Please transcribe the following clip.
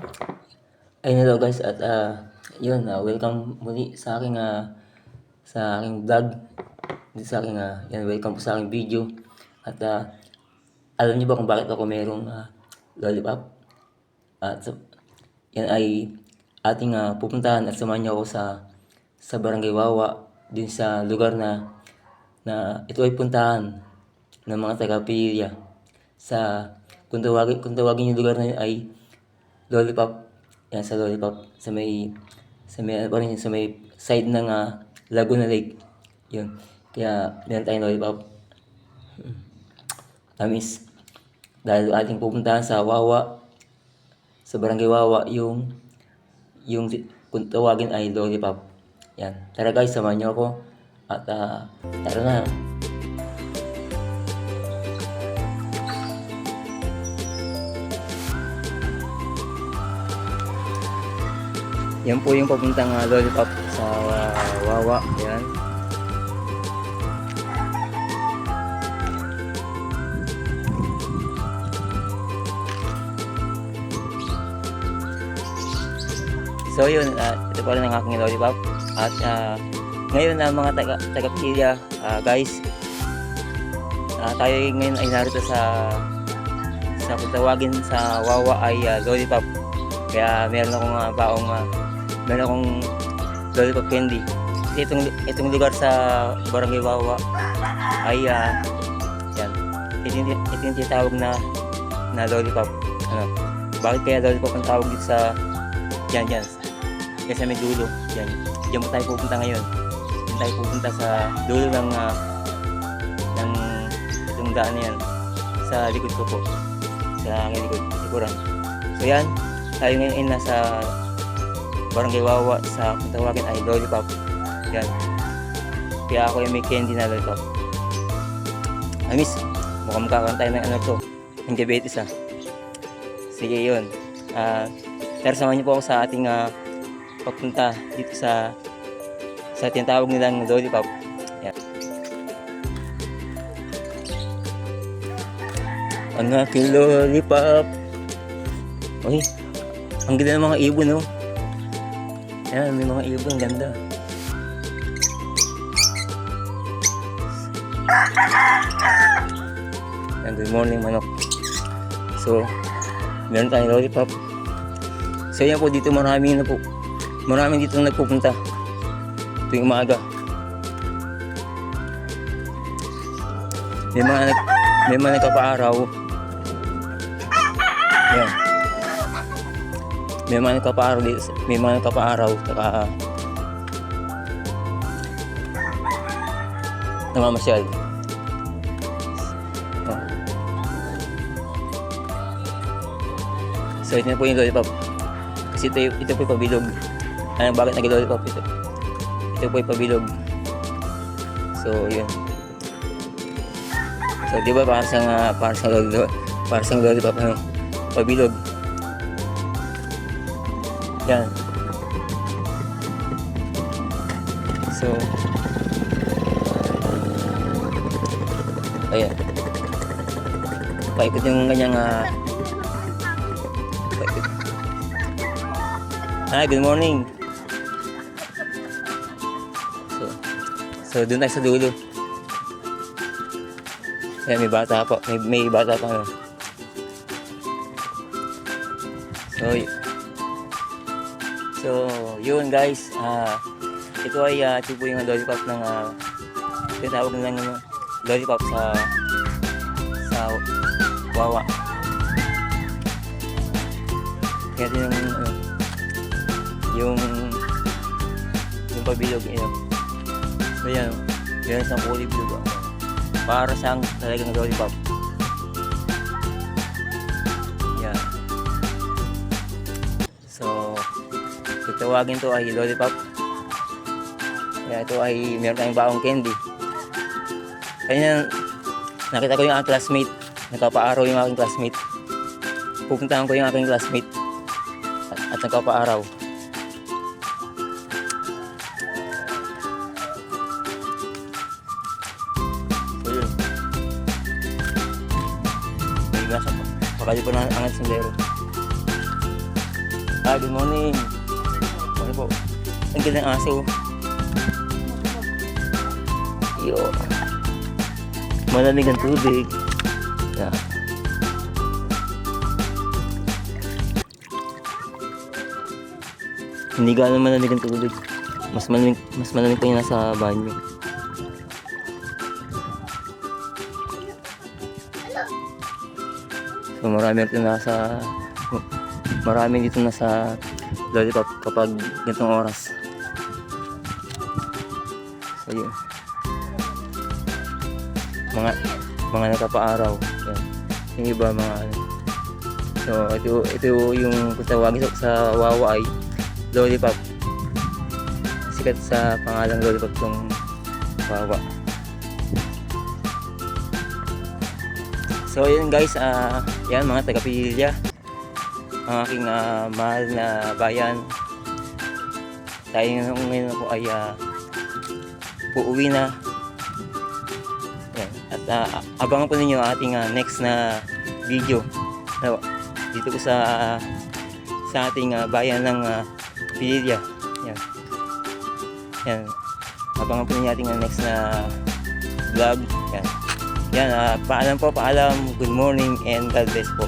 Ayun, hello guys at yun, welcome muli sa aking vlog. Dito sa aking yan, welcome po sa aking video. At alam niyo ba kung bakit ako mayroong lollipop? At yan ay ating pupuntahan at samahan niyo ako sa Barangay Wawa, din sa lugar na ito ay puntahan ng mga taga-Pilya. Kung tawagin yung lugar na yun ay Lollipop. Yan sa Lollipop sa may ano pa rin, sa may side ng Laguna Lake. Yun. Kaya meron tayong Lollipop. Tamis. Dahil ating pupuntahan sa Wawa, sa Barangay Wawa, yung kung tawagin ay Lollipop. Yan. Tara guys, samahan niyo ako. At tara na. Yan po yung papuntang Lollipop sa Wawa. Yan. So yun, ito pa rin ang aking Lollipop. At ngayon mga taga-Pilya, guys, tayo ngayon ay narito sa kung tawagin sa Wawa ay Lollipop. Kaya meron akong lollipop candy. Kasi itong lugar sa Barangay Wawa ay yan. Ito yung tinatawag na lollipop. Ano? Bakit kaya lollipop ang tawag dito sa yan. Kasi may dulo. Yan. Diyan mo tayo pupunta ngayon. Diyan tayo pupunta sa dulo ng itong daan na yan. Sa likod ko po. Sa aking likuran. So yan. Tayo ngayon ay nasa Barangay Wawa sa kung tawagin ay Lollipop. Yan. Kaya ako yung may candy na lollipop. Amis, mukhang magkakaroon tayo ng ano to. Ng diabetes Sige yun. Tara samahan niyo po ako sa ating papunta dito sa tinatawag nilang Lollipop. Yan. Ang aking lollipop. Uy, ang ganda ng mga ibon, no? Ayan, may mga ibon, ganda. Ayan, good morning, manok. So, meron tayong lollipop. So, yan po, dito maraming dito nagpupunta tuwing umaga. May mga nagpapaaraw. Ayan. May mga nagpapaaraw saka namamasyal. So ito na po yung lollipop. Kasi ito po yung pabilog. Bakit nag-lollipop ito? Ito po yung pabilog. So yun. So di ba parang sa lollipop pabilog. Yan. So ayan. Paikot yung kanyang paikot. Hi, good morning. So doon tayo sa dulo. Ayan, may bata pa. May bata pa. So yun guys, ito po yung lollipop ng tinatawag ng lollipop sa Wawa. Kaya yung pabilog yun. So yan, yan isang kulay bilog. Para siyang talagang lollipop. Yan. So tawagin to ay lollipop. Kaya ito ay meron tayong baong candy. Kaya nakita ko yung aking classmate. Nagpapaaraw yung aking classmate. Pupuntahan ko yung aking classmate at nagpapaaraw. So yun. May gasa pa. Pakali po na ang sombrero. Good morning. Ano po? Ang ganda ng aso. Yo. Malamig ang tubig. Yeah. Hindi gaano malamig ang tubig. Mas malamig pa yung nasa banyo. So marami dito nasa Lollipop kapag ganitong oras. So yun. Mga nagpapaaraw. Yan. Yung iba mga ano. So ito yung kung tawagin sa Wawa ay Lollipop. Sikat sa pangalang Lollipop yung Wawa. So yun guys, yan mga taga-Pilya, ang aking mahal na bayan. Tayo ngayon po ay uuwi na. Yan. At abangan po ninyo ang ating next na video dito po sa ating bayan ng Pilya. Yan. Yan. Abangan po ninyo ating next na vlog. Yan. Yan, paalam po, paalam. Good morning and God bless po.